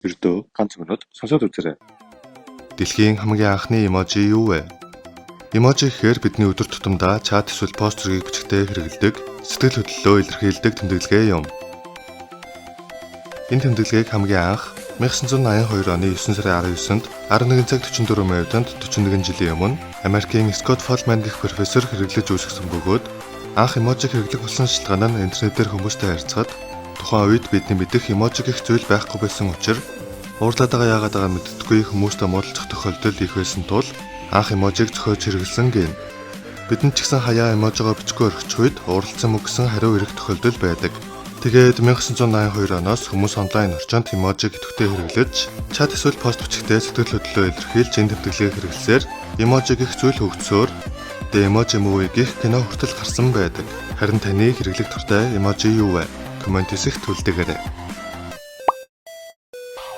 Ердөө ганц өнөд сонсоод үзээрэй. Дэлхийн хамгийн анхны эможи юу вэ? Эможи гэхээр бидний өдөр тутамдаа чат эсвэл пост зэргийг бичгтээ хэрэглэдэг, сэтгэл хөдлөлөө илэрхийлдэг тэмдэглэгээ юм. Энэ тэмдэглэгийг хамгийн анх 1982 оны 9 сарын 19-нд 11 цаг 44 минутанд 41 жилийн өмнө Америкийн Scott Fallman гэх профессор хэрэглэж үүсгэсэн бөгөөд анх эможиг хэрэглэх болсон шалтгаан нь интернетээр хүмүүстэй харьцахад тухайн үед бидний мэдэх эможи гэх зүйл байхгүй байсан учраас уурлаад байгаа яагаад байгааг мэддэггүй хүмүүстэй муудалцах тохиолдол их байсан тул анх эможиг зохиож хэрэглэсэн гин. Бидэнд ч гэсэн хаяа эможигоо бичгүй орхич үед уурлцсан мөг гэсэн хариу ирэх тохиолдол байдаг. Тэгээд 1982 оноос хүмүүс онлайн орчинд эможиг идэвхтэй хэрэглэж, чат эсвэл пост бичгтээ сэтгэл хөдлөлөө илэрхийлж энэ тэмдэглэгийг хэрэглэсээр эможи гэх зүйл хөгжсөөр The Emoji Movie гэх кино хүртэл гарсан байдаг. Харин таны хэрэглэх дуртай эможи юу вэ? Коммент хийсэх төлдөгөөрэй.